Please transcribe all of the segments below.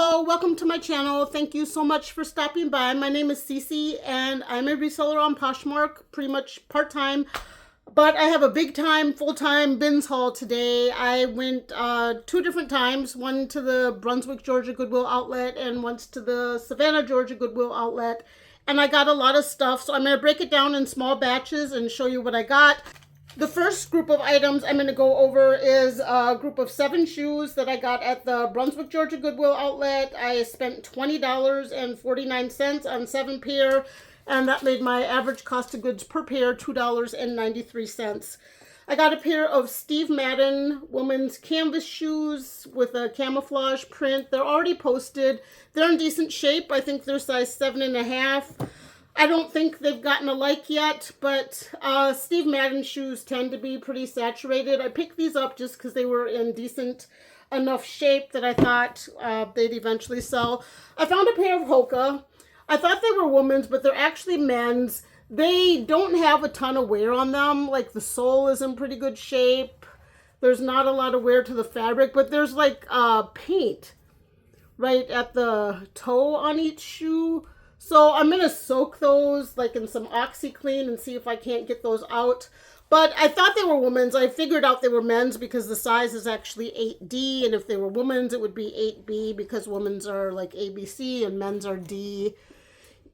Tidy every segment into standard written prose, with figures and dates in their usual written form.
Hello, welcome to my channel. Thank you so much for stopping by. My name is Cici and I'm a reseller on Poshmark, pretty much part-time. But I have a big time, full-time bins haul today. I went 2 different times, one to the Brunswick Georgia Goodwill Outlet and once to the Savannah Georgia Goodwill Outlet. And I got a lot of stuff, so I'm going to break it down in small batches and show you what I got. The first group of items I'm going to go over is a group of 7 shoes that I got at the Brunswick Georgia Goodwill Outlet. I spent $20.49 on 7 pair, and that made my average cost of goods per pair $2.93. I got a pair of Steve Madden women's canvas shoes with a camouflage print. They're already posted. They're in decent shape. I think they're size 7.5. I don't think they've gotten a like yet, but Steve Madden shoes tend to be pretty saturated. I picked these up just because they were in decent enough shape that I thought they'd eventually sell. I found a pair of Hoka. I thought they were women's, but they're actually men's. They don't have a ton of wear on them. Like, the sole is in pretty good shape. There's not a lot of wear to the fabric, but there's like paint right at the toe on each shoe. So I'm going to soak those like in some OxyClean and see if I can't get those out. But I thought they were women's. I figured out they were men's because the size is actually 8D. And if they were women's, it would be 8B because women's are like ABC and men's are D,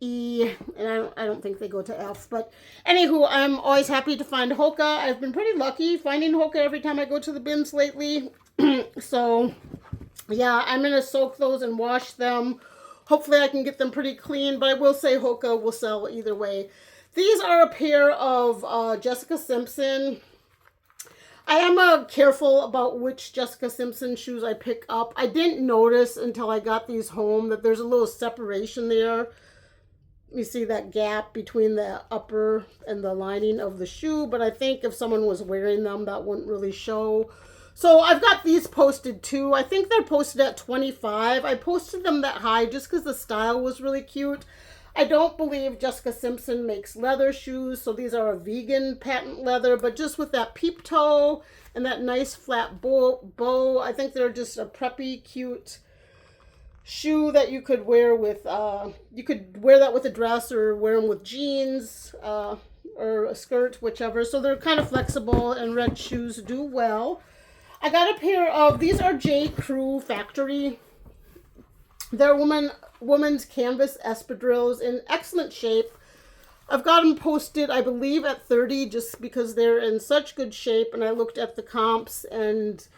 E. And I don't think they go to F. But anywho, I'm always happy to find Hoka. I've been pretty lucky finding Hoka every time I go to the bins lately. So yeah, I'm going to soak those and wash them. Hopefully I can get them pretty clean, but I will say Hoka will sell either way. These are a pair of Jessica Simpson. I am careful about which Jessica Simpson shoes I pick up. I didn't notice until I got these home that there's a little separation there. You see that gap between the upper and the lining of the shoe, but I think if someone was wearing them, that wouldn't really show. So I've got these posted too. I think they're posted at 25. I posted them that high just because the style was really cute. I don't believe Jessica Simpson makes leather shoes, so these are a vegan patent leather, but just with that peep toe and that nice flat bow, I think they're just a preppy, cute shoe that you could wear with, you could wear that with a dress or wear them with jeans or a skirt, whichever. So they're kind of flexible, and red shoes do well. I got a pair of, these are J. Crew Factory. They're women's canvas espadrilles in excellent shape. I've got them posted, I believe, at 30 just because they're in such good shape. And I looked at the comps and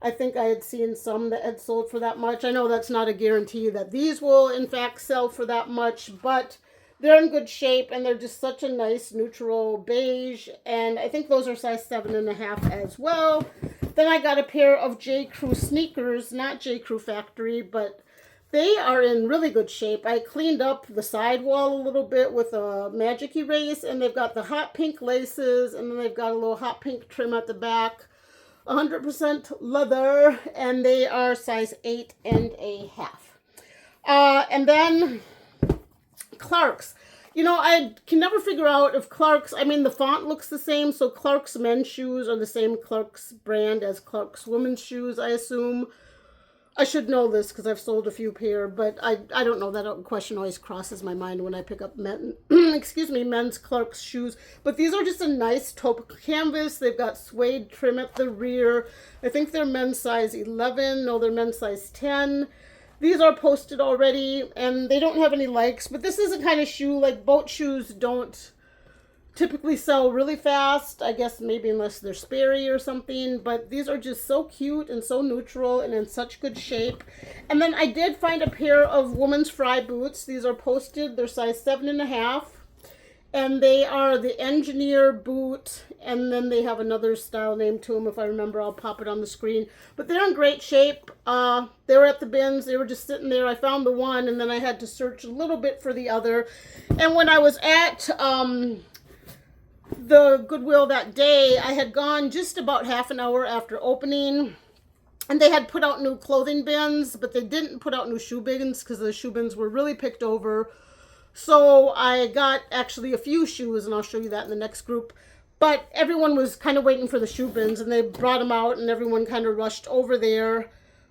I think I had seen some that had sold for that much. I know that's not a guarantee that these will in fact sell for that much, but they're in good shape and they're just such a nice neutral beige. And I think those are size 7.5 as well. Then I got a pair of J. Crew sneakers, not J. Crew Factory, but they are in really good shape. I cleaned up the sidewall a little bit with a magic erase, and they've got the hot pink laces, and then they've got a little hot pink trim at the back. 100% leather, and they are size 8.5. And then Clark's. You know, I can never figure out if Clark's, I mean, the font looks the same, so Clark's men's shoes are the same Clark's brand as Clark's women's shoes, I assume. I should know this because I've sold a few pair, but I don't know. That question always crosses my mind when I pick up men's Clark's shoes. But these are just a nice taupe canvas. They've got suede trim at the rear. I think they're men's size 11. No, they're men's size 10. These are posted already, and they don't have any likes, but this is a kind of shoe, like boat shoes don't typically sell really fast, I guess maybe unless they're Sperry or something, but these are just so cute and so neutral and in such good shape. And then I did find a pair of women's Fry boots. These are posted, they're size 7.5, and they are the engineer boot, and then they have another style name to them. If I remember, I'll pop it on the screen. But they're in great shape. They were at the bins. They were just sitting there. I found the one, and then I had to search a little bit for the other. And when I was at the Goodwill that day, I had gone just about half an hour after opening. And they had put out new clothing bins, but they didn't put out new shoe bins because the shoe bins were really picked over. So I got actually a few shoes, and I'll show you that in the next group. But everyone was kind of waiting for the shoe bins, and they brought them out, and everyone kind of rushed over there.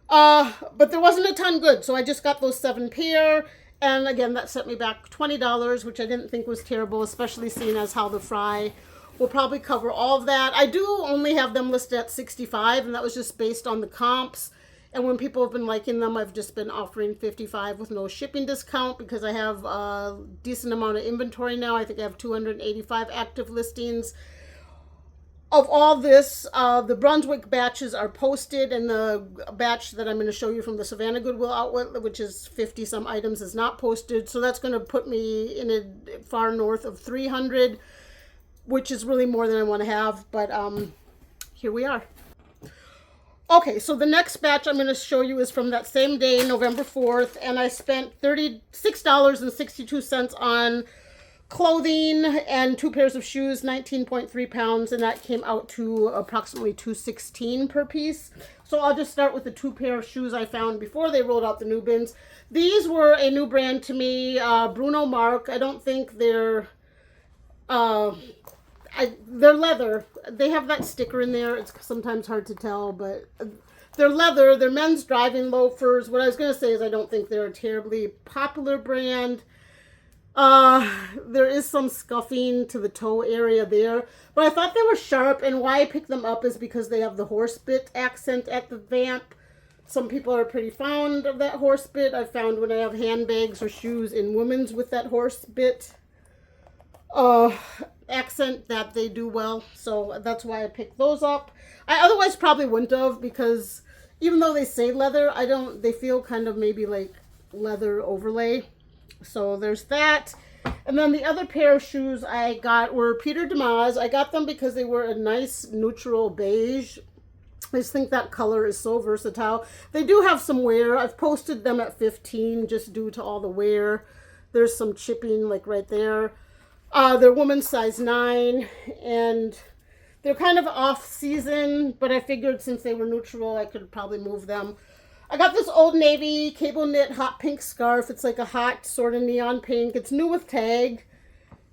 But there wasn't a ton good, so I just got those 7 pair. And again, that set me back $20, which I didn't think was terrible, especially seeing as how the fry will probably cover all of that. I do only have them listed at $65, and that was just based on the comps. And when people have been liking them, I've just been offering $55 with no shipping discount because I have a decent amount of inventory now. I think I have 285 active listings. Of all this, the Brunswick batches are posted, and the batch that I'm going to show you from the Savannah Goodwill Outlet, which is 50 some items, is not posted. So that's going to put me in a far north of 300, which is really more than I want to have. But here we are. Okay, so the next batch I'm going to show you is from that same day, November 4th, and I spent $36.62 on clothing and 2 pairs of shoes, 19.3 pounds, and that came out to approximately $216 per piece. So I'll just start with the 2 pair of shoes I found before they rolled out the new bins. These were a new brand to me, Bruno Mark. I don't think they're they're leather. They have that sticker in there. It's sometimes hard to tell, but they're leather. They're men's driving loafers. What I was going to say is I don't think they're a terribly popular brand. There is some scuffing to the toe area there, but I thought they were sharp, and why I picked them up is because they have the horse bit accent at the vamp. Some people are pretty fond of that horse bit. I've found when I have handbags or shoes in women's with that horse bit accent that they do well, so that's why I picked those up. I otherwise probably wouldn't have, because even though they say leather, they feel kind of maybe like leather overlay. So there's that. And then the other pair of shoes I got were Peter DeMaz. I got them because they were a nice neutral beige. I just think that color is so versatile. They do have some wear. I've posted them at 15 just due to all the wear. There's some chipping like right there. They're women's size 9, and they're kind of off season, but I figured since they were neutral, I could probably move them. I got this Old Navy cable knit hot pink scarf. It's like a hot sort of neon pink. It's new with tag.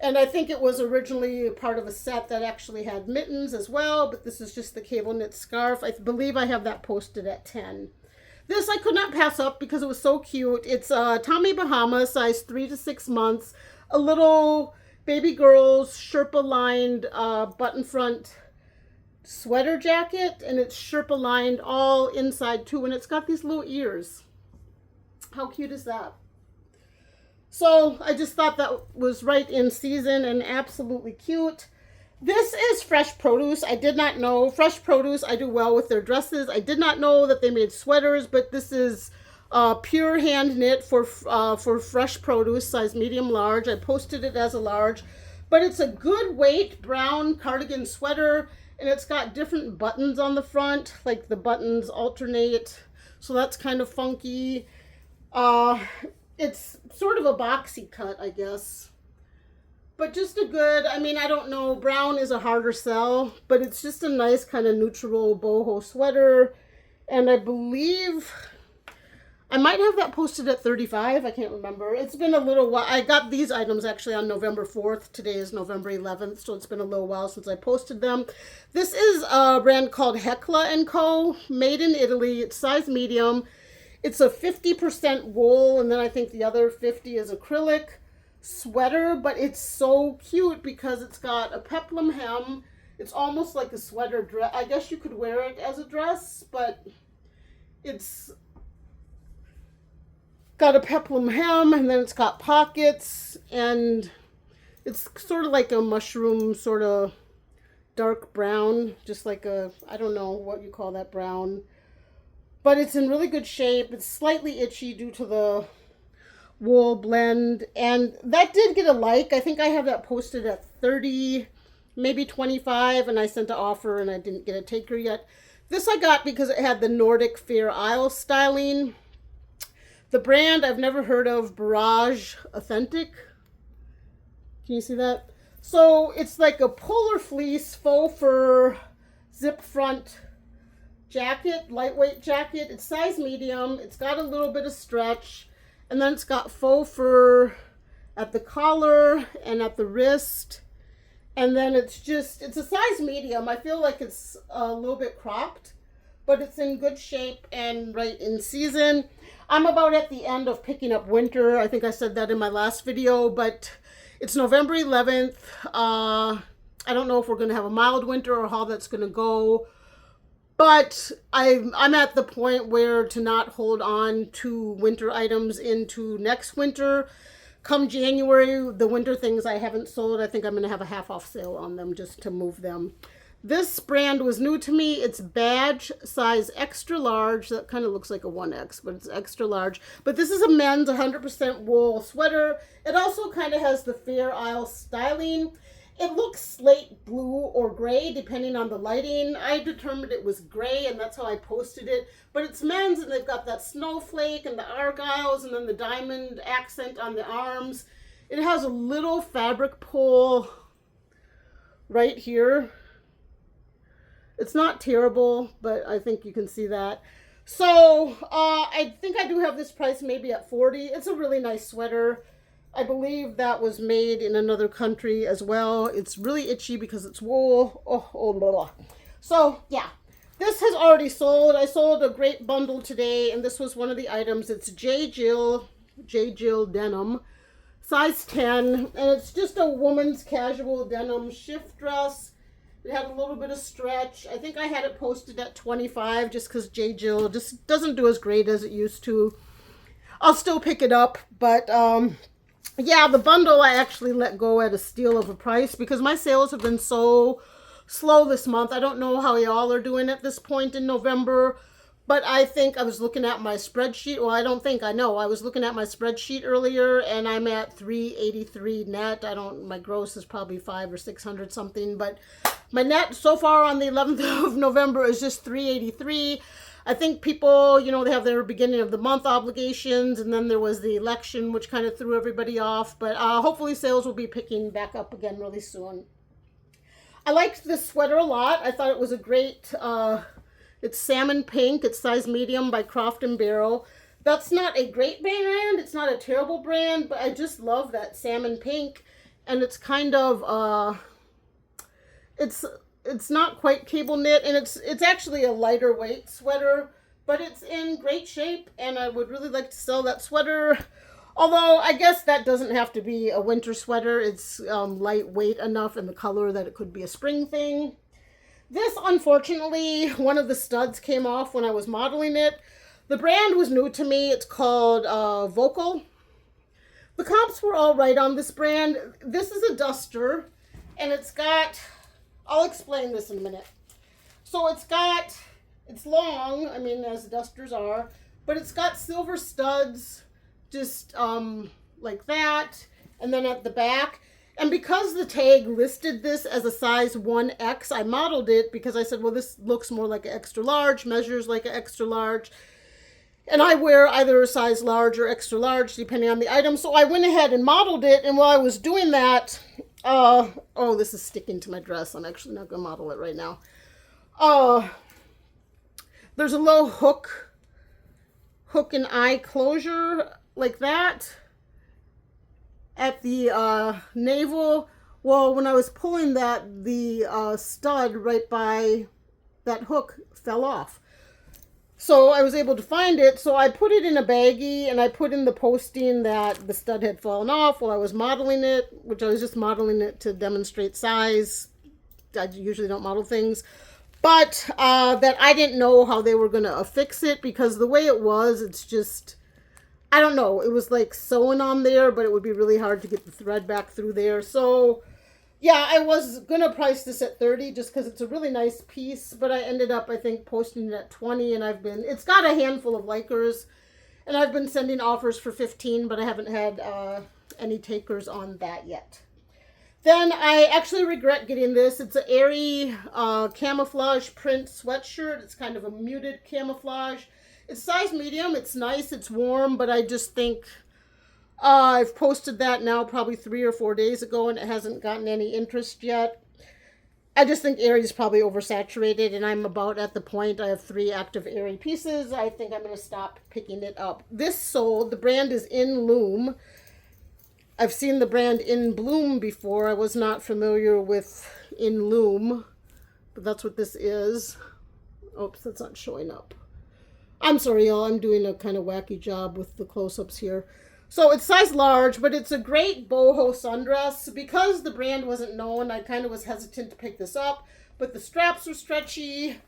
And I think it was originally part of a set that actually had mittens as well. But this is just the cable knit scarf. I believe I have that posted at 10. This I could not pass up because it was so cute. It's Tommy Bahama, size 3 to 6 months. A little baby girl's Sherpa lined button front sweater jacket, and it's Sherpa lined all inside too, and it's got these little ears. How cute is that? So I just thought that was right in season and absolutely cute. This is fresh produce. I did not know. Fresh produce, I do well with their dresses. I did not know that they made sweaters, but this is pure hand knit for fresh produce, size medium large. I posted it as a large, but it's a good weight brown cardigan sweater. And it's got different buttons on the front, like the buttons alternate, so that's kind of funky. It's sort of a boxy cut, I guess. But just a good, I mean, I don't know, brown is a harder sell, but it's just a nice kind of neutral boho sweater. And I believe I might have that posted at 35. I can't remember. It's been a little while. I got these items actually on November 4th. Today is November 11th, so it's been a little while since I posted them. This is a brand called Hecla & Co. Made in Italy. It's size medium. It's a 50% wool, and then I think the other 50 is acrylic sweater, but it's so cute because it's got a peplum hem. It's almost like a sweater dress. I guess you could wear it as a dress, but it's got a peplum hem, and then it's got pockets, and it's sort of like a mushroom sort of dark brown, just like a, I don't know what you call that brown, but it's in really good shape. It's slightly itchy due to the wool blend, and that did get a like. I think I have that posted at 30, maybe 25, and I sent an offer and I didn't get a taker yet. This I got because it had the Nordic Fair Isle styling. The brand I've never heard of, Barrage Authentic. Can you see that? So it's like a polar fleece faux fur zip front jacket, lightweight jacket. It's size medium. It's got a little bit of stretch. And then it's got faux fur at the collar and at the wrist. And then it's a size medium. I feel like it's a little bit cropped. but it's in good shape and right in season. I'm about at the end of picking up winter. I think I said that in my last video, but it's November 11th. I don't know if we're going to have a mild winter or how that's going to go. But I'm at the point where to not hold on to winter items into next winter. Come January, the winter things I haven't sold, I think I'm going to have a half off sale on them just to move them. This brand was new to me. It's Badge, size extra large. That kind of looks like a 1X, but it's extra large. But this is a men's 100% wool sweater. It also kind of has the Fair Isle styling. It looks slate blue or gray depending on the lighting. I determined it was gray and that's how I posted it. But it's men's and they've got that snowflake and the argyles and then the diamond accent on the arms. It has a little fabric pull right here. It's not terrible, but I think you can see that. So I think I do have this price maybe at $40. It's a really nice sweater. I believe that was made in another country as well. It's really itchy because it's wool. Blah. So, yeah. This has already sold. I sold a great bundle today, and this was one of the items. It's J. Jill denim, size 10, and it's just a woman's casual denim shift dress. It had a little bit of stretch. I think I had it posted at 25 just because J. Jill just doesn't do as great as it used to. I'll still pick it up, but yeah, the bundle I actually let go at a steal of a price because my sales have been so slow this month. I don't know how y'all are doing at this point in November, but I think I was looking at my spreadsheet. Well, I know. I was looking at my spreadsheet earlier and I'm at 383 net. My gross is probably 500 or 600 something, but my net so far on the 11th of November is just 383. I think people, they have their beginning of the month obligations, and then there was the election, which kind of threw everybody off. But hopefully sales will be picking back up again really soon. I liked this sweater a lot. I thought it was a great, it's salmon pink. It's size medium by Croft & Barrel. That's not a great brand. It's not a terrible brand, but I just love that salmon pink. And it's kind of, it's not quite cable knit, and it's actually a lighter weight sweater, but it's in great shape, and I would really like to sell that sweater. Although I guess that doesn't have to be a winter sweater. It's lightweight enough in the color that it could be a spring thing. This, unfortunately, one of the studs came off when I was modeling it. The brand was new to me. It's called Vocal. The comps were all right on this brand. This is a duster, and it's got... I'll explain this in a minute. So it's long, as dusters are, but it's got silver studs, just like that, and then at the back. And because the tag listed this as a size 1X, I modeled it because I said, well, this looks more like an extra large, measures like an extra large. And I wear either a size large or extra large, depending on the item. So I went ahead and modeled it, and while I was doing that... oh, this is sticking to my dress. I'm actually not going to model it right now. There's a little hook and eye closure like that at the navel. Well, when I was pulling that, the stud right by that hook fell off. So I was able to find it, so I put it in a baggie, and I put in the posting that the stud had fallen off while I was modeling it, which I was just modeling it to demonstrate size. I usually don't model things. But that I didn't know how they were going to affix it, because the way it was, it's just, I don't know. It was like sewing on there, but it would be really hard to get the thread back through there. So... yeah, I was going to price this at $30 just because it's a really nice piece, but I ended up, I think, posting it at $20, and it's got a handful of likers, and I've been sending offers for $15, but I haven't had any takers on that yet. Then I actually regret getting this. It's an airy camouflage print sweatshirt. It's kind of a muted camouflage. It's size medium. It's nice. It's warm, but I just think... I've posted that now probably 3 or 4 days ago, and it hasn't gotten any interest yet. I just think Aerie is probably oversaturated, and I'm about at the point. I have 3 active Aerie pieces. I think I'm going to stop picking it up. This sold. The brand is In Loom. I've seen the brand In Bloom before. I was not familiar with In Loom, but that's what this is. Oops, that's not showing up. I'm sorry, y'all. I'm doing a kind of wacky job with the close-ups here. So it's size large, but it's a great boho sundress. Because the brand wasn't known, I kind of was hesitant to pick this up. But the straps are stretchy.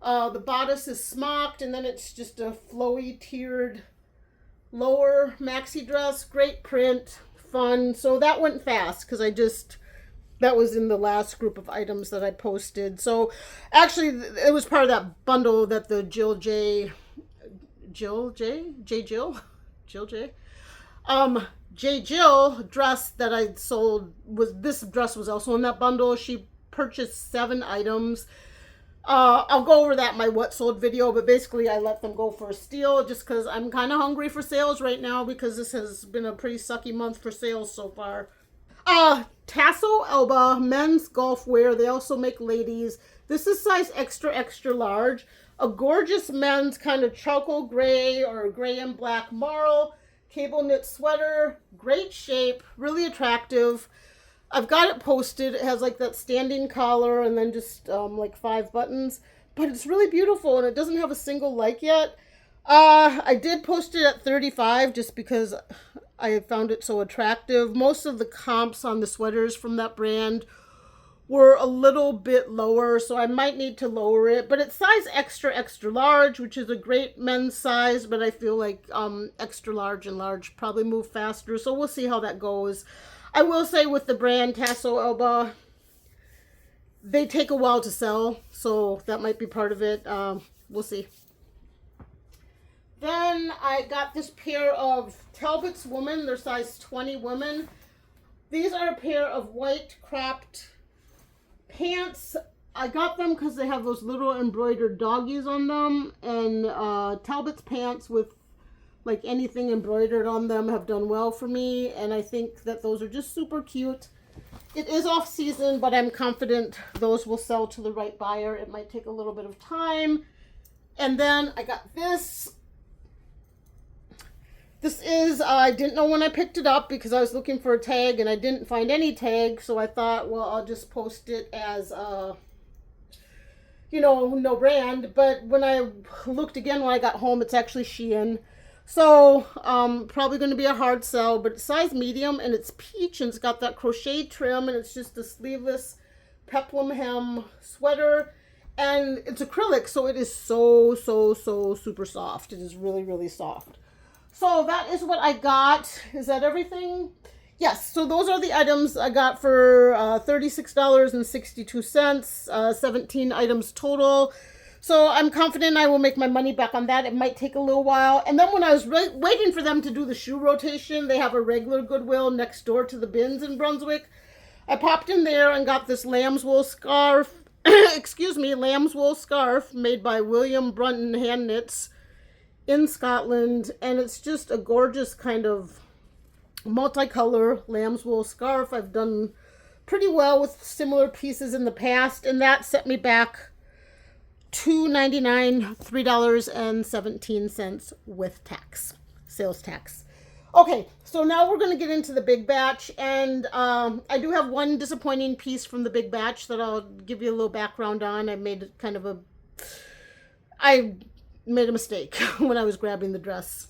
The bodice is smocked, and then it's just a flowy, tiered lower maxi dress. Great print, fun. So that went fast because that was in the last group of items that I posted. So actually, it was part of that bundle that the Jill J. J. Jill dress that I sold this dress was also in that bundle. She purchased 7 items. I'll go over that in my what sold video, but basically I let them go for a steal just because I'm kind of hungry for sales right now because this has been a pretty sucky month for sales so far. Tasso Elba men's golf wear. They also make ladies. This is size extra, extra large. A gorgeous men's kind of charcoal gray or gray and black marl cable knit sweater. Great shape, really attractive. I've got it posted. It has like that standing collar and then just like 5 buttons. But it's really beautiful and it doesn't have a single like yet. I did post it at 35 just because I found it so attractive. Most of the comps on the sweaters from that brand were a little bit lower, so I might need to lower it. But it's size extra, extra large, which is a great men's size, but I feel like extra large and large probably move faster, so we'll see how that goes. I will say with the brand Tasso Elba, they take a while to sell, so that might be part of it. We'll see. Then I got this pair of Talbot's Woman. They're size 20 women. These are a pair of white cropped pants. I got them because they have those little embroidered doggies on them. And Talbot's pants with like anything embroidered on them have done well for me. And I think that those are just super cute. It is off season, but I'm confident those will sell to the right buyer. It might take a little bit of time. And then I got this. This is, I didn't know when I picked it up because I was looking for a tag and I didn't find any tag. So I thought, well, I'll just post it as, no brand. But when I looked again when I got home, it's actually Shein. So probably going to be a hard sell, but it's size medium and it's peach and it's got that crochet trim and it's just a sleeveless peplum hem sweater. And it's acrylic, so it is so super soft. It is really, really soft. So that is what I got. Is that everything? Yes, so those are the items I got for $36.62, 17 items total. So I'm confident I will make my money back on that. It might take a little while. And then when I was waiting for them to do the shoe rotation, they have a regular Goodwill next door to the bins in Brunswick. I popped in there and got this lamb's wool scarf. Lamb's wool scarf made by William Brunton Hand Knits in Scotland, and it's just a gorgeous kind of multicolor lamb's wool scarf. I've done pretty well with similar pieces in the past, and that set me back $2.99, $3.17 with tax, sales tax. Okay, so now we're going to get into the big batch, and I do have one disappointing piece from the big batch that I'll give you a little background on. I made a mistake when I was grabbing the dress.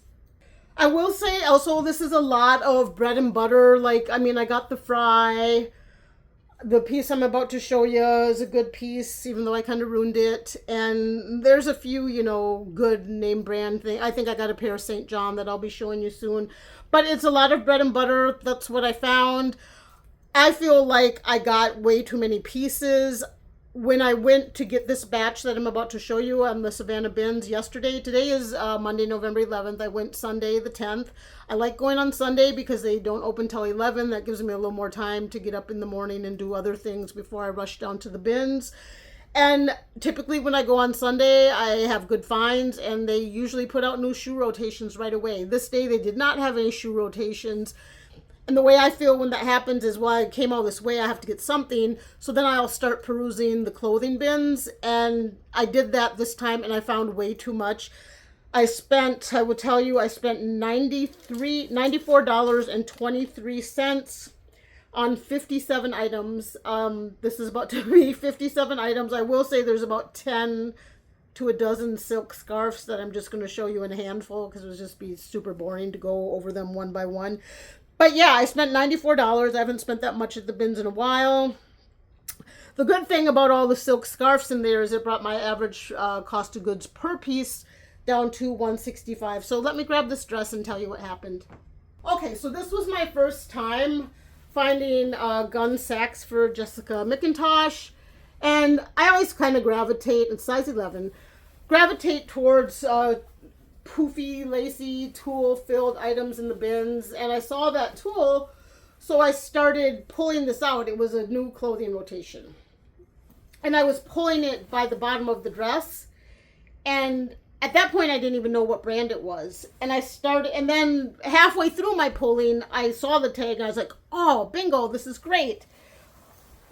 I will say also this is a lot of bread and butter. I got the fry. The piece I'm about to show you is a good piece, even though I kind of ruined it. And there's a few, good name brand thing. I think I got a pair of St. John that I'll be showing you soon. But it's a lot of bread and butter. That's what I found. I feel like I got way too many pieces. When I went to get this batch that I'm about to show you on the Savannah bins yesterday, today is Monday, November 11th. I went Sunday the 10th. I like going on Sunday because they don't open till 11. That gives me a little more time to get up in the morning and do other things before I rush down to the bins. And typically when I go on Sunday, I have good finds and they usually put out new shoe rotations right away. This day they did not have any shoe rotations. And the way I feel when that happens is, well, I came all this way, I have to get something. So then I'll start perusing the clothing bins. And I did that this time and I found way too much. I will tell you, I spent $94.23 on 57 items. This is about to be 57 items. I will say there's about 10 to a dozen silk scarves that I'm just going to show you in a handful because it would just be super boring to go over them one by one. But yeah, I spent $94. I haven't spent that much at the bins in a while. The good thing about all the silk scarves in there is it brought my average cost of goods per piece down to $165. So let me grab this dress and tell you what happened. Okay, so this was my first time finding gun sacks for Jessica McIntosh. And I always kind of gravitate, it's size 11, gravitate towards poofy, lacy, tulle-filled items in the bins. And I saw that tulle, so I started pulling this out. It was a new clothing rotation. And I was pulling it by the bottom of the dress. And at that point, I didn't even know what brand it was. And I started, and then halfway through my pulling, I saw the tag and I was like, oh, bingo, this is great.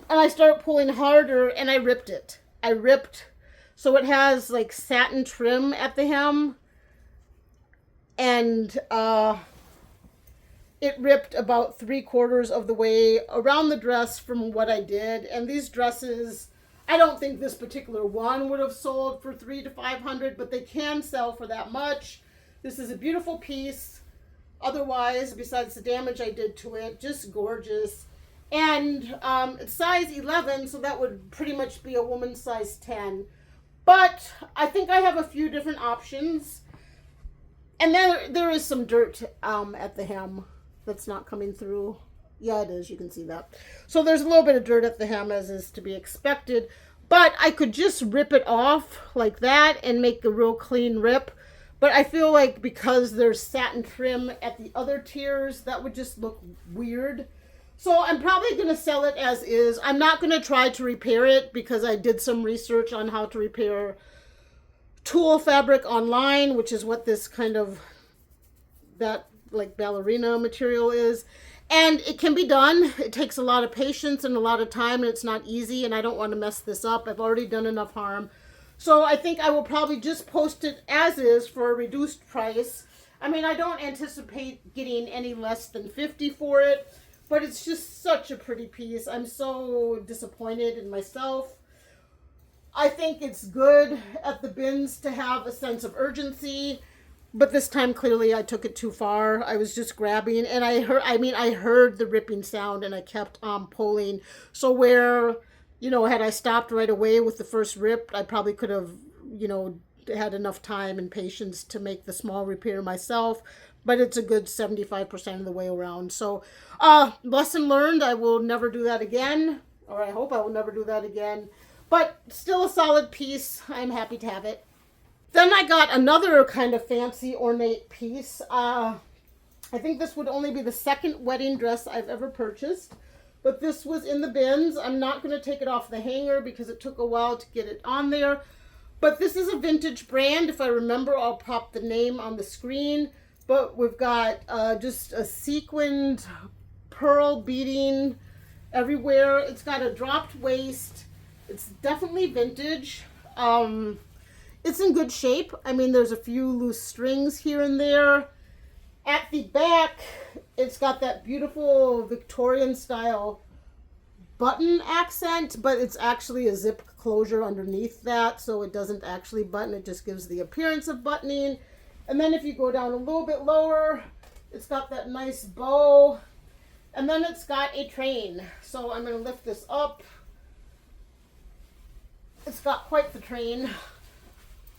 And I started pulling harder and I ripped it. So it has like satin trim at the hem. And it ripped about 3/4 of the way around the dress from what I did. And these dresses, I don't think this particular one would have sold for $300 to $500, but they can sell for that much. This is a beautiful piece. Otherwise, besides the damage I did to it, just gorgeous. And it's size 11, so that would pretty much be a woman's size 10. But I think I have a few different options. And then there is some dirt at the hem that's not coming through. Yeah, it is. You can see that. So there's a little bit of dirt at the hem, as is to be expected. But I could just rip it off like that and make a real clean rip. But I feel like because there's satin trim at the other tiers, that would just look weird. So I'm probably going to sell it as is. I'm not going to try to repair it because I did some research on how to repair tulle fabric online, which is what this kind of, that like ballerina material is. And it can be done. It takes a lot of patience and a lot of time, and it's not easy, and I don't want to mess this up. I've already done enough harm. So I think I will probably just post it as is for a reduced price. I mean, I don't anticipate getting any less than $50 for it, but it's just such a pretty piece. I'm so disappointed in myself. I think it's good at the bins to have a sense of urgency. But this time, clearly, I took it too far. I was just grabbing, and I heard the ripping sound, and I kept pulling. So where, had I stopped right away with the first rip, I probably could have, had enough time and patience to make the small repair myself. But it's a good 75% of the way around. So, lesson learned, I will never do that again. Or I hope I will never do that again. But still a solid piece. I'm happy to have it. Then I got another kind of fancy ornate piece. I think this would only be the second wedding dress I've ever purchased. But this was in the bins. I'm not going to take it off the hanger because it took a while to get it on there. But this is a vintage brand. If I remember, I'll pop the name on the screen. But we've got just a sequined pearl beading everywhere. It's got a dropped waist. It's definitely vintage. It's in good shape. I mean, there's a few loose strings here and there. At the back, it's got that beautiful Victorian style button accent, but it's actually a zip closure underneath that, so it doesn't actually button. It just gives the appearance of buttoning. And then if you go down a little bit lower, it's got that nice bow. And then it's got a train. So I'm going to lift this up. It's got quite the train.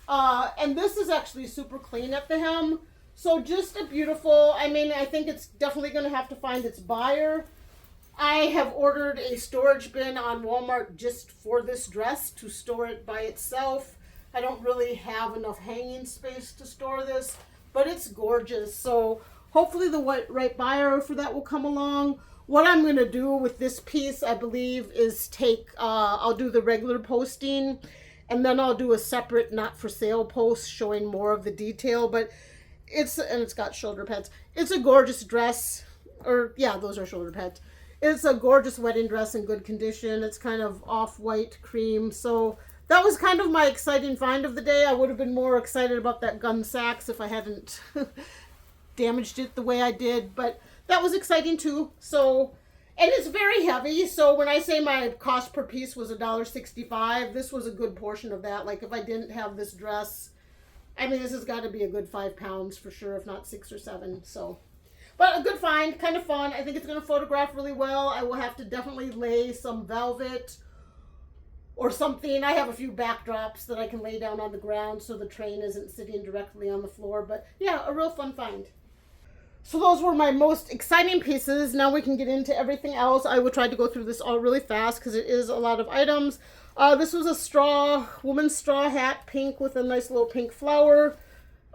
And this is actually super clean at the hem. So just a beautiful, I think it's definitely going to have to find its buyer. I have ordered a storage bin on Walmart just for this dress to store it by itself. I don't really have enough hanging space to store this, but it's gorgeous. So hopefully the right buyer for that will come along. What I'm going to do with this piece, I believe, is I'll do the regular posting, and then I'll do a separate not for sale post showing more of the detail. But it's got shoulder pads. It's a gorgeous dress, those are shoulder pads. It's a gorgeous wedding dress in good condition. It's kind of off-white cream. So that was kind of my exciting find of the day. I would have been more excited about that gun sacks if I hadn't damaged it the way I did. But that was exciting too. So, And it's very heavy, so when I say my cost per piece was $1.65, this was a good portion of that. Like if I didn't have this dress, I mean, this has got to be a good 5 pounds for sure, if not 6 or 7. So, but a good find, kind of fun. I think it's going to photograph really well. I will have to definitely lay some velvet or something. I have a few backdrops that I can lay down on the ground so the train isn't sitting directly on the floor. But yeah, a real fun find. So those were my most exciting pieces. Now we can get into everything else. I will try to go through this all really fast because it is a lot of items. This was a woman's straw hat, pink with a nice little pink flower.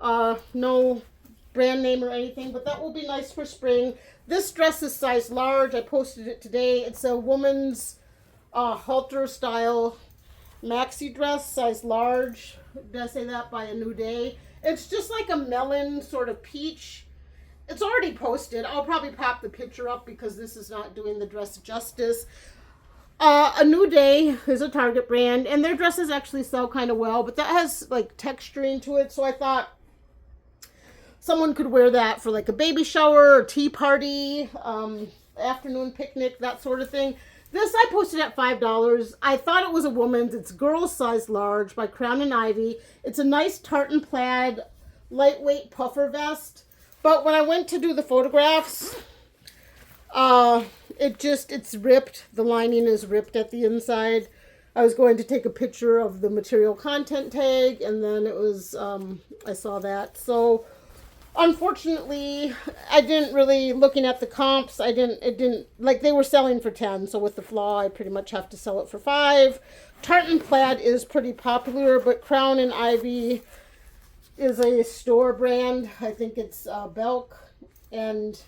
No brand name or anything, but that will be nice for spring. This dress is size large. I posted it today. It's a woman's halter style maxi dress, size large. Did I say that? By a New Day. It's just like a melon sort of peach. It's already posted. I'll probably pop the picture up because this is not doing the dress justice. A New Day is a Target brand, and their dresses actually sell kind of well, but that has like texturing to it, so I thought someone could wear that for like a baby shower or tea party, afternoon picnic, that sort of thing. This I posted at $5. I thought it was a woman's. It's girls size large by Crown and Ivy. It's a nice tartan plaid, lightweight puffer vest. But when I went to do the photographs, it's ripped. The lining is ripped at the inside. I was going to take a picture of the material content tag, and then it was, I saw that. So, unfortunately, I didn't really, looking at the comps, like they were selling for 10, so with the flaw, I pretty much have to sell it for 5. Tartan plaid is pretty popular, but Crown and Ivy is a store brand. I think it's Belk, and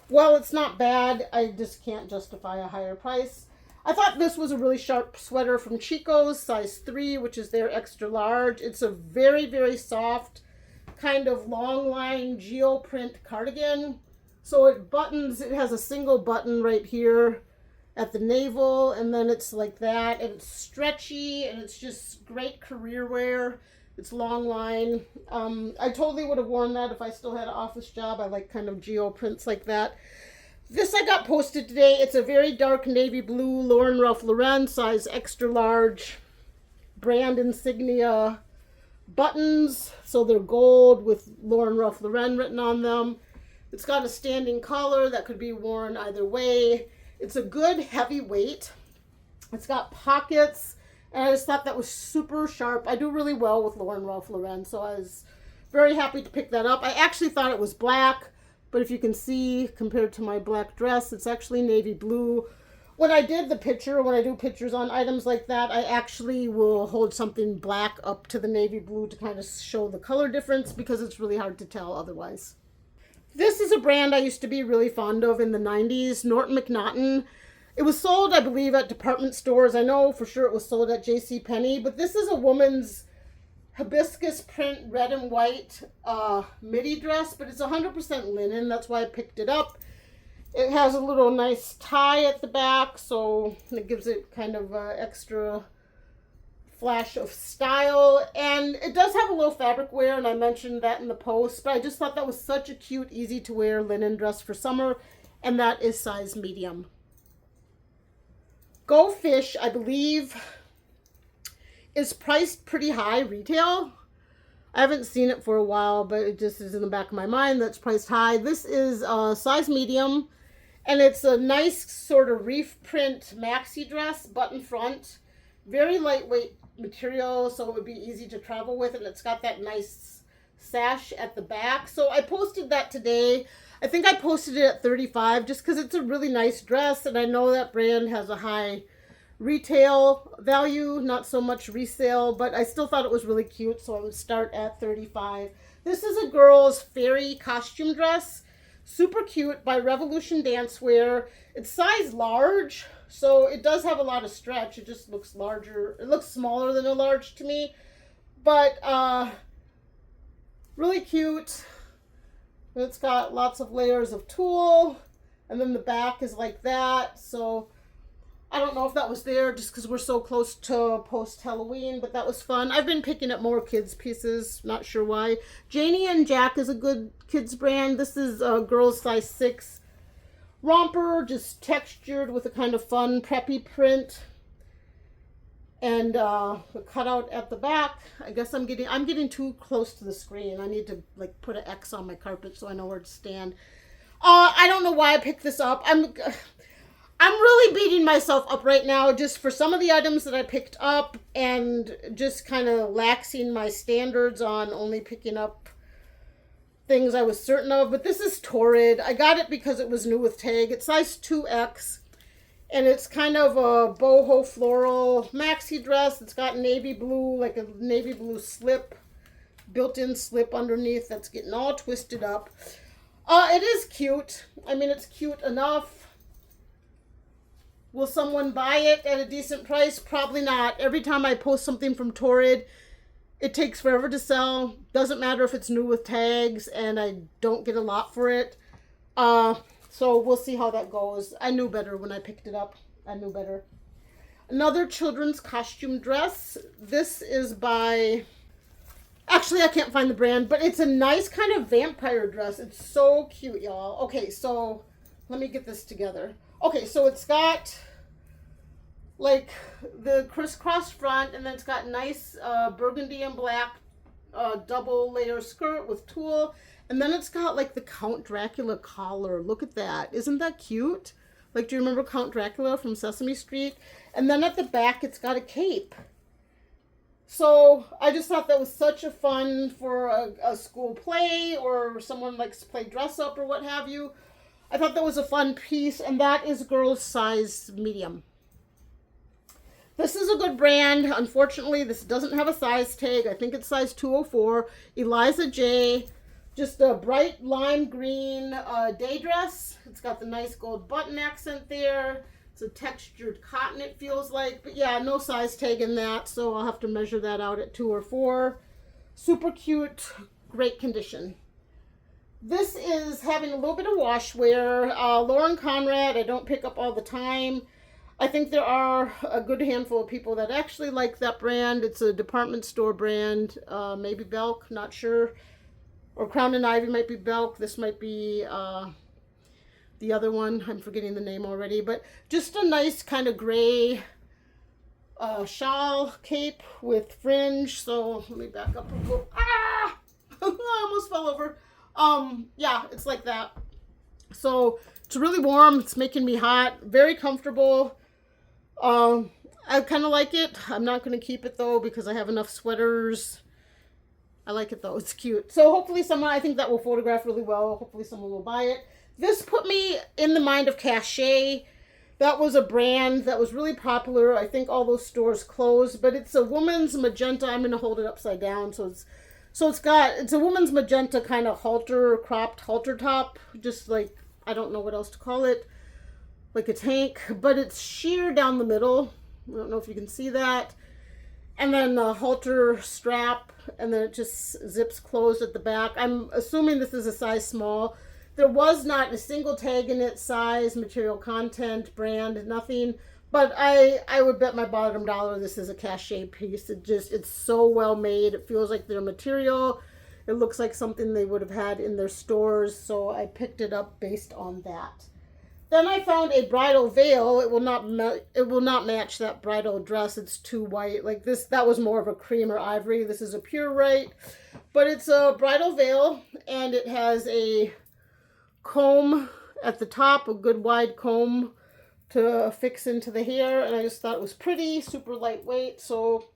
well, it's not bad. I just can't justify a higher price. I thought this was a really sharp sweater from Chico's, size 3, which is their extra large. It's a very, very soft, kind of long line geoprint cardigan. So it has a single button right here at the navel, and then it's like that, and it's stretchy, and it's just great career wear. It's long line. I totally would have worn that if I still had an office job. I like kind of geoprints like that. This I got posted today. It's a very dark navy blue Lauren Ralph Lauren, size extra large, brand insignia buttons. So they're gold with Lauren Ralph Lauren written on them. It's got a standing collar that could be worn either way. It's a good heavy weight. It's got pockets. And I just thought that was super sharp. I do really well with Lauren Ralph Lauren, so I was very happy to pick that up. I actually thought it was black, but if you can see, compared to my black dress, it's actually navy blue. When I do pictures on items like that, I actually will hold something black up to the navy blue to kind of show the color difference because it's really hard to tell otherwise. This is a brand I used to be really fond of in the 90s, Norton McNaughton. It was sold, I believe, at department stores. I know for sure it was sold at JCPenney, but this is a woman's hibiscus print red and white midi dress, but it's 100% linen. That's why I picked it up. It has a little nice tie at the back, so it gives it kind of extra flash of style. And it does have a little fabric wear, and I mentioned that in the post, but I just thought that was such a cute, easy to wear linen dress for summer, and that is size medium. Go Fish, I believe, is priced pretty high retail. I haven't seen it for a while, but it just is in the back of my mind that's priced high. This is size medium, and it's a nice sort of reef print maxi dress, button front. Very lightweight material, so it would be easy to travel with, and it's got that nice sash at the back. So I posted that today. I think I posted it at $35 just because it's a really nice dress, and I know that brand has a high retail value, not so much resale, but I still thought it was really cute, so I would start at $35. This is a girl's fairy costume dress, super cute, by Revolution Dancewear. It's size large, so it does have a lot of stretch. It just looks larger. It looks smaller than a large to me, but really cute. It's got lots of layers of tulle, and then the back is like that. So I don't know if that was there just because we're so close to post-Halloween, but that was fun. I've been picking up more kids' pieces, not sure why. Janie and Jack is a good kids brand. This is a girl's size 6 romper, just textured with a kind of fun preppy print. And the cutout at the back. I guess I'm getting too close to the screen. I need to like put an X on my carpet so I know where to stand. I don't know why I picked this up. I'm really beating myself up right now just for some of the items that I picked up and just kind of laxing my standards on only picking up things I was certain of. But this is Torrid. I got it because it was new with tag. It's size 2X. And it's kind of a boho floral maxi dress. It's got navy blue, like a navy blue slip, built-in slip underneath that's getting all twisted up. It is cute. I mean, it's cute enough. Will someone buy it at a decent price? Probably not. Every time I post something from Torrid, it takes forever to sell. Doesn't matter if it's new with tags, and I don't get a lot for it. So we'll see how that goes. I knew better when I picked it up. I knew better. Another children's costume dress. This is by... Actually, I can't find the brand, but it's a nice kind of vampire dress. It's so cute, y'all. Okay, so let me get this together. Okay, so it's got like the crisscross front, and then it's got nice burgundy and black double layer skirt with tulle. And then it's got like the Count Dracula collar. Look at that. Isn't that cute? Like, do you remember Count Dracula from Sesame Street? And then at the back, it's got a cape. So I just thought that was such a fun for a school play, or someone likes to play dress up or what have you. I thought that was a fun piece, and that is girls size medium. This is a good brand. Unfortunately, this doesn't have a size tag. I think it's size 204. Eliza J. Just a bright lime green day dress. It's got the nice gold button accent there. It's a textured cotton, it feels like. But yeah, no size tag in that, so I'll have to measure that out at 2 or 4. Super cute, great condition. This is having a little bit of wash wear. Lauren Conrad, I don't pick up all the time. I think there are a good handful of people that actually like that brand. It's a department store brand. Maybe Belk, not sure. Or Crown and Ivy might be Belk. This might be the other one. I'm forgetting the name already. But just a nice kind of gray shawl cape with fringe. So let me back up a little. Ah! I almost fell over. Yeah, it's like that. So it's really warm. It's making me hot. Very comfortable. I kind of like it. I'm not going to keep it though because I have enough sweaters. I like it though. It's cute. So hopefully someone, I think that will photograph really well. Hopefully someone will buy it. This put me in the mind of Cachet. That was a brand that was really popular. I think all those stores closed, but it's a woman's magenta. I'm going to hold it upside down. So it's a woman's magenta kind of cropped halter top. Just like, I don't know what else to call it. Like a tank, but it's sheer down the middle. I don't know if you can see that. And then the halter strap, and then it just zips closed at the back. I'm assuming this is a size small. There was not a single tag in it, size, material content, brand, nothing. But I would bet my bottom dollar this is a Cachet piece. It's so well made. It feels like their material. It looks like something they would have had in their stores. So I picked it up based on that. Then I found a bridal veil. It will not match that bridal dress. It's too white. Like this, that was more of a cream or ivory. This is a pure white, but it's a bridal veil, and it has a comb at the top, a good wide comb to fix into the hair, and I just thought it was pretty, super lightweight, so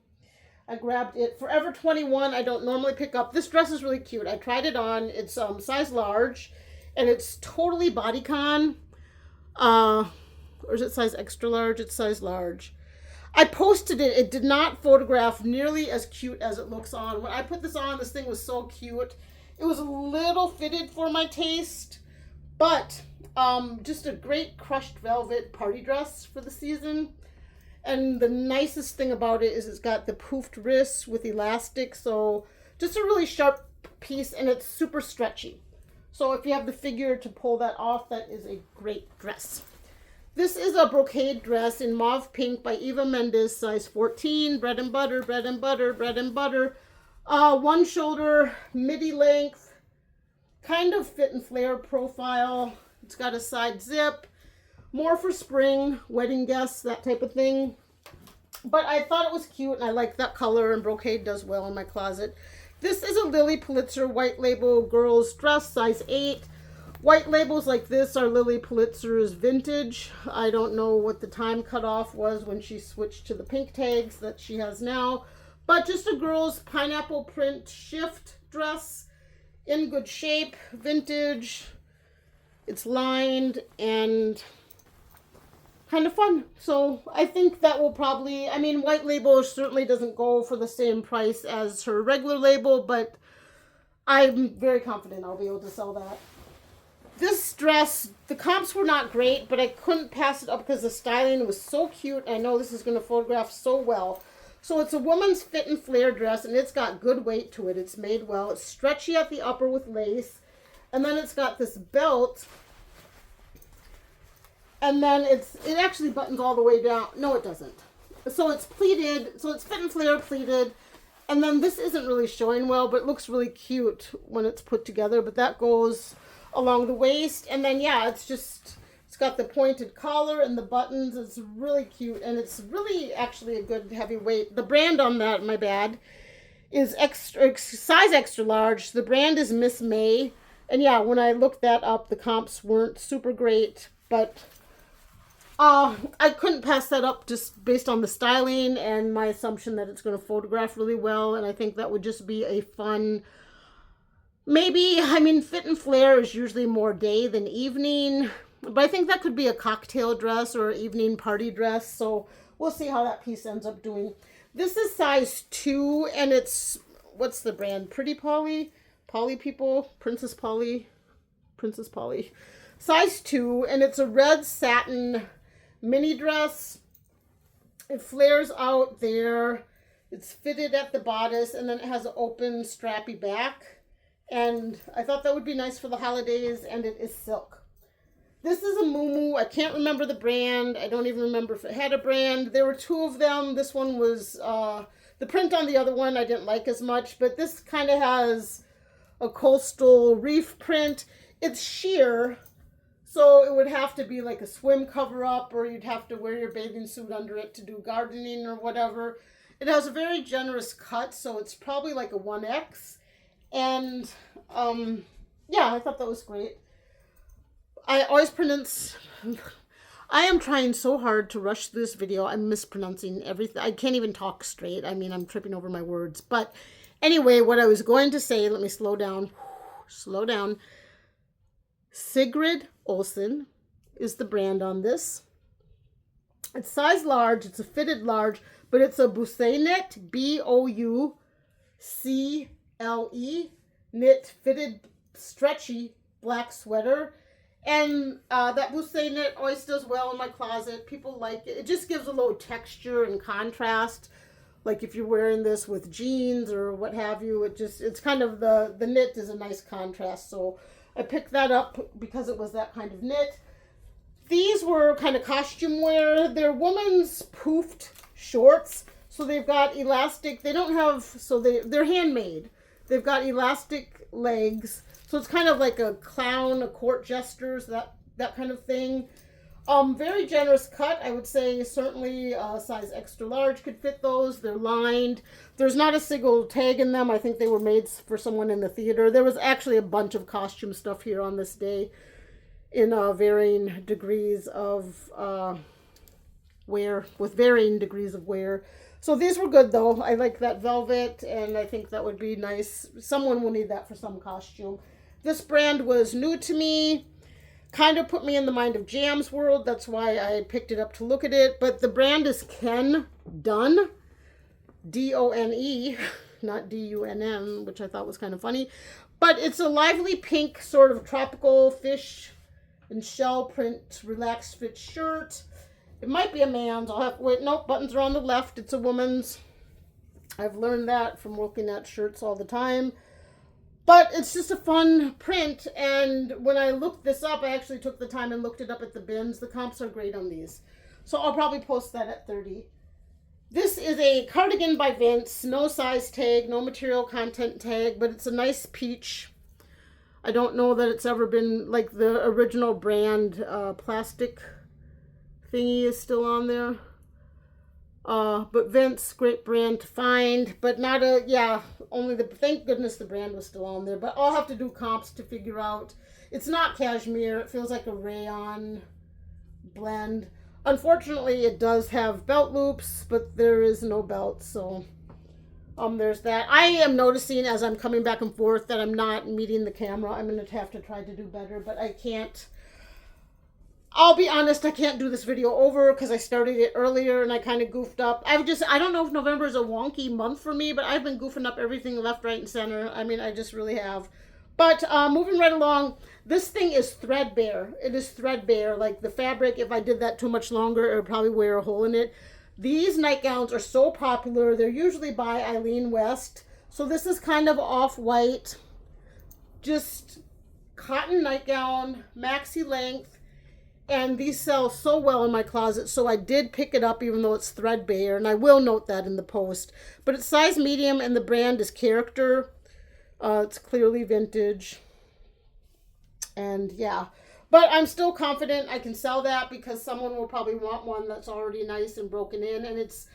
I grabbed it. Forever 21, I don't normally pick up. This dress is really cute. I tried it on. It's size large, and it's totally bodycon. Or is it size extra large? It's size large. I posted it. It did not photograph nearly as cute as it looks on. When I put this on, this thing was so cute. It was a little fitted for my taste, but just a great crushed velvet party dress for the season. And the nicest thing about it is it's got the poofed wrists with elastic, so just a really sharp piece, and it's super stretchy. So if you have the figure to pull that off, that is a great dress. This is a brocade dress in mauve pink by Eva Mendes, size 14. Bread and butter, bread and butter, bread and butter. One shoulder, midi length, kind of fit and flare profile. It's got a side zip, more for spring, wedding guests, that type of thing. But I thought it was cute, and I like that color, and brocade does well in my closet. This is a Lily Pulitzer white label girls dress, size 8. White labels like this are Lily Pulitzer's vintage. I don't know what the time cutoff was when she switched to the pink tags that she has now. But just a girl's pineapple print shift dress, in good shape, vintage. It's lined and kind of fun. So I think that will probably, I mean, white label certainly doesn't go for the same price as her regular label, but I'm very confident I'll be able to sell that. This dress, the comps were not great, but I couldn't pass it up because the styling was so cute. I know this is going to photograph so well. So it's a woman's fit and flare dress, and it's got good weight to it. It's made well. It's stretchy at the upper with lace. And then it's got this belt. And then it actually buttons all the way down. No, it doesn't. So it's pleated. So it's fit and flare pleated. And then this isn't really showing well, but it looks really cute when it's put together. But that goes along the waist. And then, yeah, it's got the pointed collar and the buttons. It's really cute. And it's really actually a good heavy weight. The brand on that, my bad, is size extra large. The brand is Miss May. And yeah, when I looked that up, the comps weren't super great. But I couldn't pass that up just based on the styling and my assumption that it's going to photograph really well. And I think that would just be a fun, maybe, I mean, fit and flare is usually more day than evening. But I think that could be a cocktail dress or evening party dress. So we'll see how that piece ends up doing. This is size 2, and it's, what's the brand? Pretty Polly? Polly People? Princess Polly? Princess Polly. Size 2, and it's a red satin mini dress. It flares out there. It's fitted at the bodice, and then it has an open strappy back. And I thought that would be nice for the holidays, and it is silk. This is a muumuu. I can't remember the brand. I don't even remember if it had a brand. There were 2 of them. This one was, the print on the other one I didn't like as much, but this kind of has a coastal reef print. It's sheer, so it would have to be like a swim cover-up, or you'd have to wear your bathing suit under it to do gardening or whatever. It has a very generous cut, so it's probably like a 1X. And, yeah, I thought that was great. I always pronounce... I am trying so hard to rush this video. I'm mispronouncing everything. I can't even talk straight. I mean, I'm tripping over my words. But anyway, what I was going to say, let me slow down. Slow down. Sigrid Olsen is the brand on this. It's size large. It's a fitted large, but it's a Bousselet knit, Boucle knit, fitted, stretchy black sweater. And that Bousselet knit always does well in my closet. People like it. It just gives a little texture and contrast. Like if you're wearing this with jeans or what have you, it's kind of the knit is a nice contrast. So I picked that up because it was that kind of knit. These were kind of costume wear. They're women's poofed shorts. So they've got elastic. They don't have, so they're handmade. They've got elastic legs. So it's kind of like a clown, a court jesters, that kind of thing. Very generous cut. I would say certainly size extra large could fit those. They're lined. There's not a single tag in them. I think they were made for someone in the theater. There was actually a bunch of costume stuff here on this day in varying degrees of wear, with varying degrees of wear. So these were good though. I like that velvet, and I think that would be nice. Someone will need that for some costume. This brand was new to me. Kind of put me in the mind of Jam's World. That's why I picked it up to look at it. But the brand is Ken Done. D-O-N-E, not D-U-N-N, which I thought was kind of funny. But it's a lively pink sort of tropical fish and shell print relaxed fit shirt. It might be a man's. I'll have to wait. Nope, buttons are on the left. It's a woman's. I've learned that from looking at shirts all the time. But it's just a fun print, and when I looked this up, I actually took the time and looked it up at the bins. The comps are great on these. So I'll probably post that at 30. This is a cardigan by Vince. No size tag, no material content tag, but it's a nice peach. I don't know that it's ever been, like, the original brand plastic thingy is still on there. But Vince, great brand to find, but not a, yeah, only the, thank goodness the brand was still on there, but I'll have to do comps to figure out. It's not cashmere, it feels like a rayon blend. Unfortunately, it does have belt loops, but there is no belt, so there's that. I am noticing as I'm coming back and forth that I'm not meeting the camera. I'm going to have to try to do better, but I can't. I'll be honest, I can't do this video over because I started it earlier and I kind of goofed up. I don't know if November is a wonky month for me, but I've been goofing up everything left, right, and center. I mean, I just really have. But moving right along, this thing is threadbare. It is threadbare. Like the fabric, if I did that too much longer, it would probably wear a hole in it. These nightgowns are so popular. They're usually by Eileen West. So this is kind of off-white, just cotton nightgown, maxi length. And these sell so well in my closet, so I did pick it up even though it's threadbare, and I will note that in the post. But it's size medium, and the brand is Character. It's clearly vintage. And yeah, but I'm still confident I can sell that because someone will probably want one that's already nice and broken in. And it's,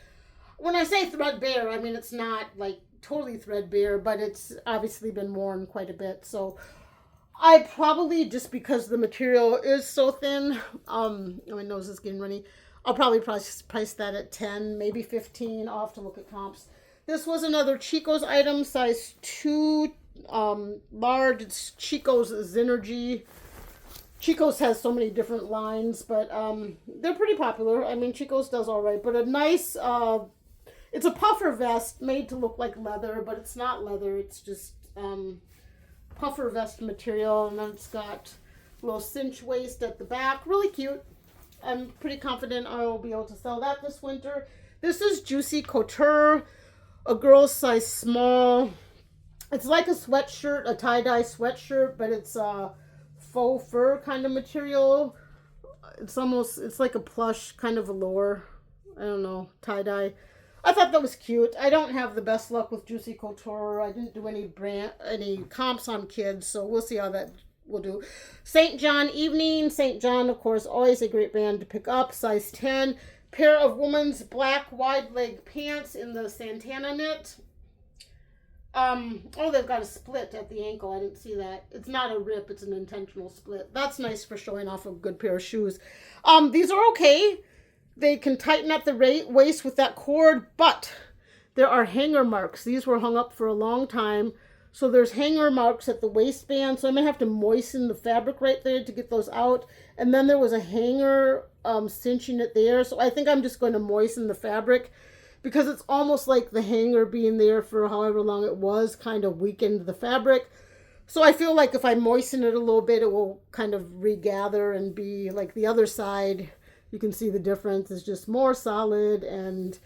when I say threadbare, I mean it's not like totally threadbare, but it's obviously been worn quite a bit. So I probably, just because the material is so thin, my nose is getting runny, I'll probably price that at 10, maybe 15. I'll have to look at comps. This was another Chico's item, size 2, large. It's Chico's Synergy. Chico's has so many different lines, but they're pretty popular. I mean, Chico's does all right, but a nice, it's a puffer vest made to look like leather, but it's not leather. It's just puffer vest material, and then it's got a little cinch waist at the back. Really cute. I'm pretty confident I will be able to sell that this winter. This is Juicy Couture, a girl's size small. It's like a sweatshirt, a tie-dye sweatshirt, but it's faux fur kind of material. It's like a plush kind of velour. I don't know, tie-dye. I thought that was cute. I don't have the best luck with Juicy Couture. I didn't do any comps on kids, so we'll see how that will do. St. John Evening. St. John, of course, always a great brand to pick up. Size 10. Pair of women's black wide leg pants in the Santana knit. Oh, they've got a split at the ankle. I didn't see that. It's not a rip, it's an intentional split. That's nice for showing off a good pair of shoes. These are okay. They can tighten up the waist with that cord, but there are hanger marks. These were hung up for a long time. So there's hanger marks at the waistband. So I'm going to have to moisten the fabric right there to get those out. And then there was a hanger cinching it there. So I think I'm just going to moisten the fabric because it's almost like the hanger being there for however long it was kind of weakened the fabric. So I feel like if I moisten it a little bit, it will kind of regather and be like the other side. You can see the difference is just more solid, and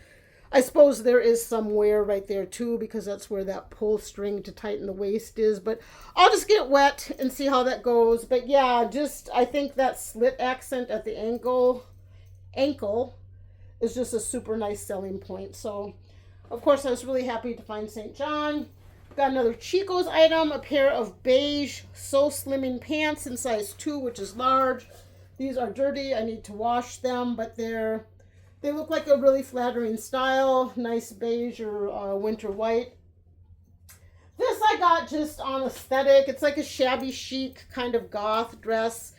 I suppose there is some wear right there too because that's where that pull string to tighten the waist is. But I'll just get wet and see how that goes. But yeah, I think that slit accent at the ankle is just a super nice selling point. So, of course, I was really happy to find St. John. Got another Chico's item, a pair of beige So Slimming pants in size 2, which is large. These are dirty. I need to wash them, but they look like a really flattering style. Nice beige or winter white. This I got just on aesthetic. It's like a shabby chic kind of goth dress.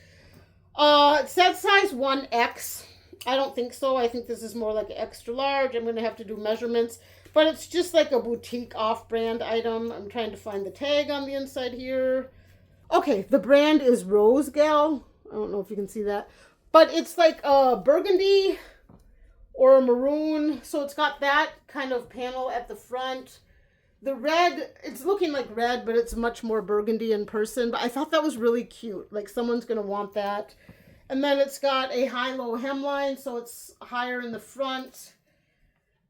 It said size 1X. I don't think so. I think this is more like extra large. I'm going to have to do measurements. But it's just like a boutique off-brand item. I'm trying to find the tag on the inside here. Okay, the brand is Rose Gal. I don't know if you can see that. But it's like a burgundy or a maroon. So it's got that kind of panel at the front. The red, it's looking like red, but it's much more burgundy in person. But I thought that was really cute. Like someone's going to want that. And then it's got a high-low hemline, so it's higher in the front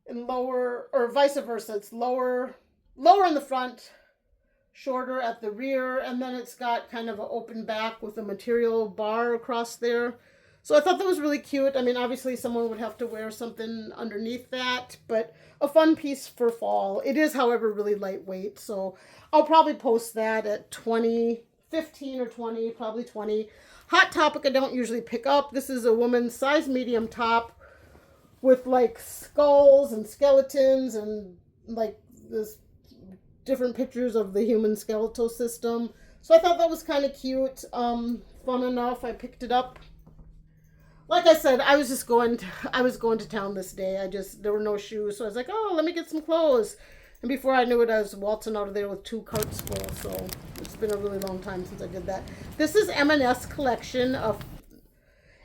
and lower, or vice versa. It's lower in the front, shorter at the rear, and then it's got kind of an open back with a material bar across there. So I thought that was really cute. I mean, obviously someone would have to wear something underneath that, but a fun piece for fall. It is, however, really lightweight, so I'll probably post that at 20 15 or 20, probably 20. Hot Topic I don't usually pick up. This is a woman's size medium top with like skulls and skeletons and like this different pictures of the human skeletal system. So I thought that was kind of cute, fun enough. I picked it up. Like I said, I was going to town this day. There were no shoes, so I was like, oh, let me get some clothes. And before I knew it, I was waltzing out of there with 2 carts full. So it's been a really long time since I did that. This is M&S collection of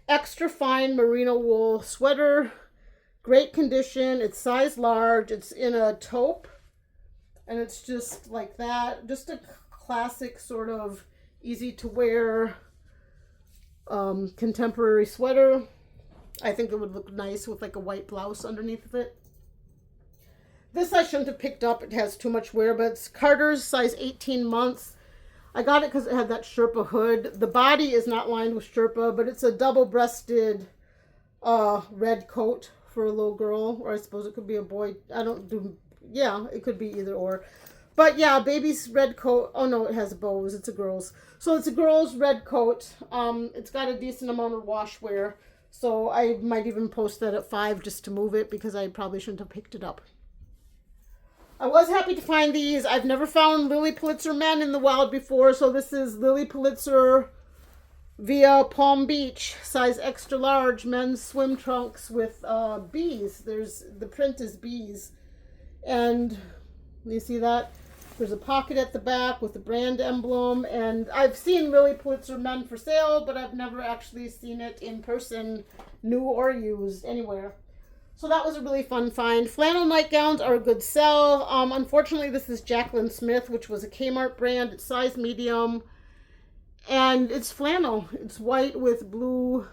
extra fine merino wool sweater. Great condition. It's size large. It's in a taupe. And it's just like that. Just a classic sort of easy to wear contemporary sweater. I think it would look nice with like a white blouse underneath of it. This I shouldn't have picked up. It has too much wear, but it's Carter's, size 18 months. I got it because it had that Sherpa hood. The body is not lined with Sherpa, but it's a double-breasted red coat for a little girl, or I suppose it could be a boy. Yeah, it could be either or. But yeah, baby's red coat. Oh no, it has bows. It's a girl's. So it's a girl's red coat. It's got a decent amount of wash wear. So I might even post that at 5 just to move it because I probably shouldn't have picked it up. I was happy to find these. I've never found Lily Pulitzer men in the wild before. So this is Lily Pulitzer via Palm Beach, size extra large men's swim trunks with bees. The print is bees. And you see that? There's a pocket at the back with the brand emblem. And I've seen Lily Pulitzer men for sale, but I've never actually seen it in person, new or used, anywhere. So that was a really fun find. Flannel nightgowns are a good sell. Unfortunately, this is Jaclyn Smith, which was a Kmart brand. It's size medium. And it's flannel. It's white with blue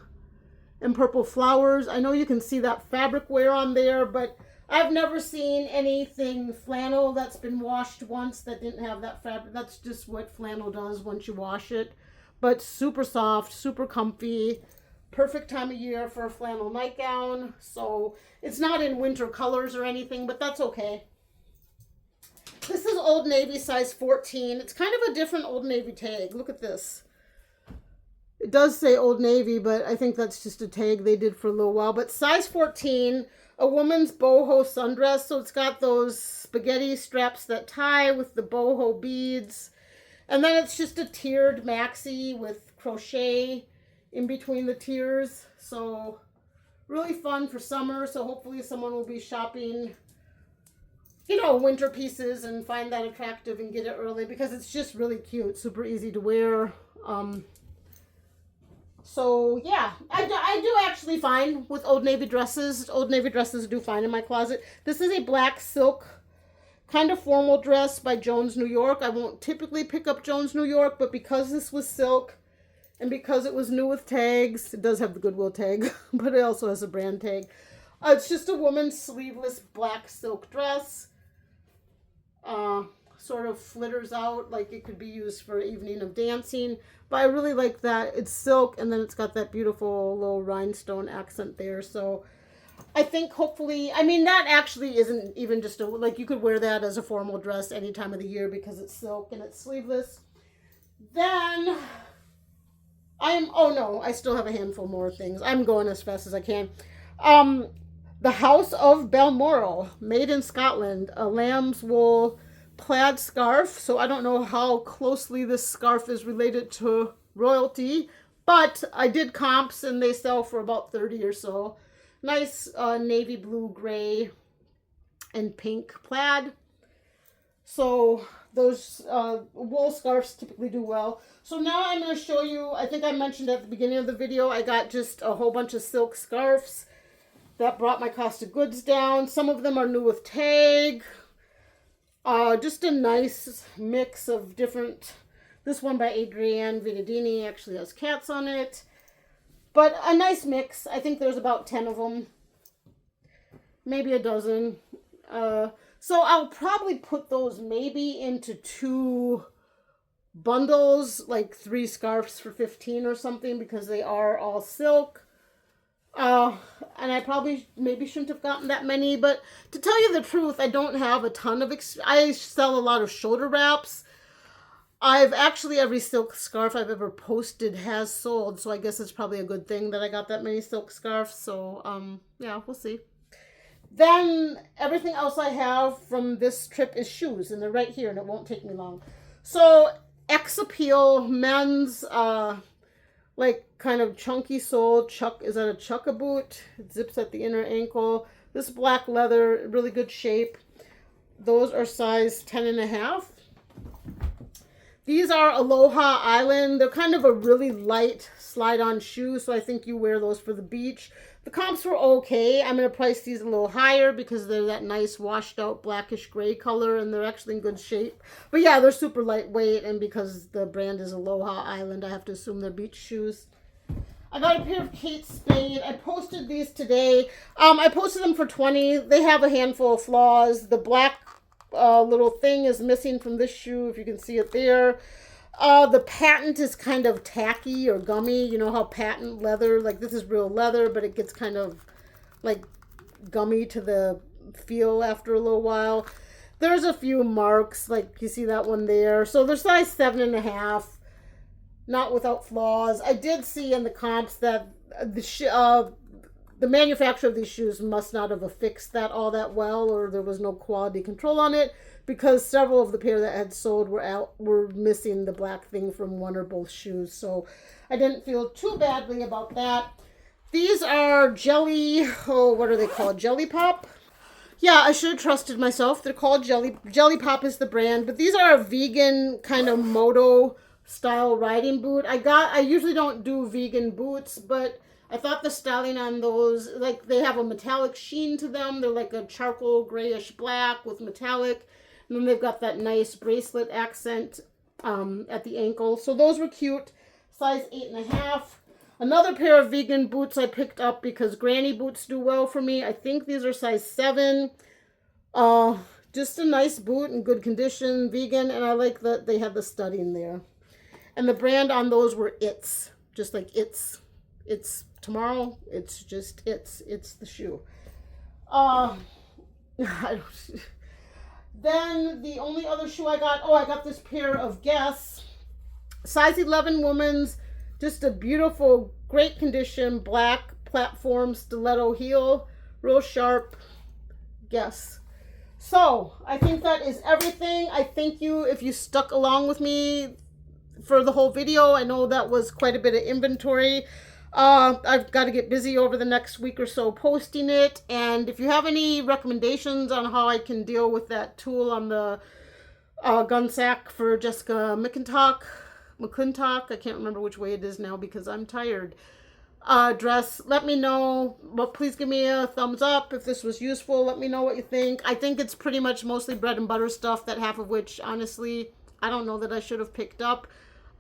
and purple flowers. I know you can see that fabric wear on there, but I've never seen anything flannel that's been washed once that didn't have that fabric. That's just what flannel does once you wash it. But super soft, super comfy. Perfect time of year for a flannel nightgown. So it's not in winter colors or anything, but that's okay. This is Old Navy, size 14. It's kind of a different Old Navy tag. Look at this. It does say Old Navy, but I think that's just a tag they did for a little while. But size 14, a woman's boho sundress. So it's got those spaghetti straps that tie with the boho beads. And then it's just a tiered maxi with crochet in between the tiers. So really fun for summer. So hopefully someone will be shopping, winter pieces and find that attractive and get it early because it's just really cute, super easy to wear. So yeah, I do actually find with Old Navy dresses. Old Navy dresses do fine in my closet. This is a black silk kind of formal dress by Jones New York. I won't typically pick up Jones New York, but because this was silk and because it was new with tags, it does have the Goodwill tag, but it also has a brand tag. It's just a woman's sleeveless black silk dress. Sort of flitters out like it could be used for an evening of dancing. But I really like that. It's silk and then it's got that beautiful little rhinestone accent there. So I think hopefully, that actually isn't even just you could wear that as a formal dress any time of the year because it's silk and it's sleeveless. Then I still have a handful more things. I'm going as fast as I can. The House of Balmoral, made in Scotland, a lamb's wool plaid scarf. So I don't know how closely this scarf is related to royalty, but I did comps and they sell for about 30 or so. Nice navy blue, gray, and pink plaid. So those wool scarves typically do well. So now I'm going to show you, I think I mentioned at the beginning of the video, I got just a whole bunch of silk scarves. That brought my cost of goods down. Some of them are new with tag. Just a nice mix of different. This one by Adrienne Vitadini actually has cats on it. But a nice mix. I think there's about 10 of them. Maybe a dozen. So I'll probably put those maybe into 2 bundles, like 3 scarves for $15 or something, because they are all silk. And I probably maybe shouldn't have gotten that many, but to tell you the truth, I don't have a ton of I sell a lot of shoulder wraps. every silk scarf I've ever posted has sold, so I guess it's probably a good thing that I got that many silk scarves. So yeah, we'll see. Then everything else I have from this trip is shoes, and they're right here, and it won't take me long. So X Appeal men's like kind of chunky sole chuck. Is that a chucka boot? It zips at the inner ankle. This black leather, really good shape. Those are size 10.5. These are Aloha Island. They're kind of a really light slide-on shoe, so I think you wear those for the beach. The comps were okay. I'm going to price these a little higher because they're that nice washed-out blackish gray color, and they're actually in good shape. But yeah, they're super lightweight, and because the brand is Aloha Island, I have to assume they're beach shoes. I got a pair of Kate Spade. I posted these today. I posted them for $20. They have a handful of flaws. The black little thing is missing from this shoe, if you can see it there. The patent is kind of tacky or gummy. You know how patent leather, like this is real leather, but it gets kind of like gummy to the feel after a little while. There's a few marks, like you see that one there. So they're size 7.5. Not without flaws. I did see in the comps that the manufacturer of these shoes must not have affixed that all that well, or there was no quality control on it, because several of the pair that had sold were missing the black thing from one or both shoes. So I didn't feel too badly about that. These are what are they called? Jelly Pop? Yeah, I should have trusted myself. They're called Jelly Pop is the brand, but these are a vegan kind of moto style riding boot. I usually don't do vegan boots, but I thought the styling on those, like they have a metallic sheen to them. They're like a charcoal grayish black with metallic. And then they've got that nice bracelet accent at the ankle. So those were cute. Size 8.5. Another pair of vegan boots I picked up because granny boots do well for me. I think these are size 7. Just a nice boot in good condition, vegan, and I like that they have the studding there. And the brand on those were It's. Just like It's tomorrow. It's just It's the shoe. Then the only other shoe I got this pair of Guess. Size 11 women's. Just a beautiful, great condition, black platform stiletto heel. Real sharp. Guess. So, I think that is everything. I thank you if you stuck along with me for the whole video. I know that was quite a bit of inventory. I've got to get busy over the next week or so posting it. And if you have any recommendations on how I can deal with that tool on the gun sack for Jessica McClintock, I can't remember which way it is now because I'm tired, dress, let me know. But please give me a thumbs up if this was useful. Let me know what you think. I think it's pretty much mostly bread and butter stuff, that half of which, honestly, I don't know that I should have picked up.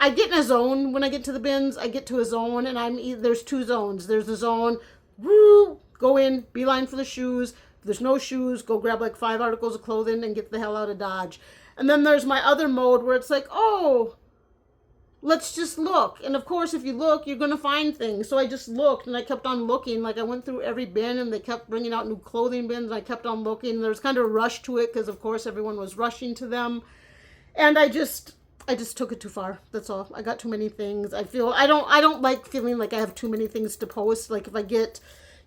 I get in a zone when I get to the bins. I get to a zone, and there's two zones. There's the zone, woo, go in, beeline for the shoes. If there's no shoes, go grab like 5 articles of clothing and get the hell out of Dodge. And then there's my other mode where it's like, oh, let's just look. And of course, if you look, you're going to find things. So I just looked, and I kept on looking. Like I went through every bin, and they kept bringing out new clothing bins. And I kept on looking. There was kind of a rush to it because, of course, everyone was rushing to them. And I just took it too far. That's all. I got too many things. I don't like feeling like I have too many things to post. Like if I get,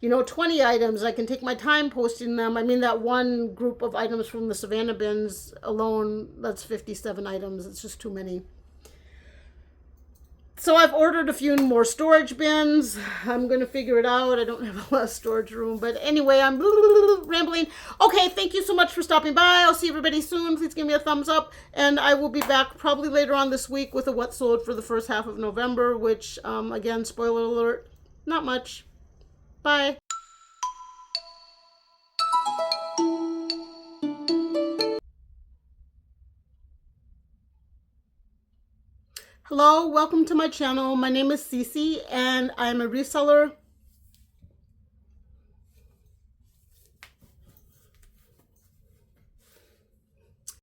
20 items, I can take my time posting them. I mean, that one group of items from the Savannah bins alone, that's 57 items. It's just too many. So I've ordered a few more storage bins. I'm going to figure it out. I don't have a lot of storage room. But anyway, I'm rambling. Okay, thank you so much for stopping by. I'll see everybody soon. Please give me a thumbs up. And I will be back probably later on this week with a what sold for the first half of November, which, again, spoiler alert, not much. Bye. Hello, welcome to my channel. My name is Cici, and I'm a reseller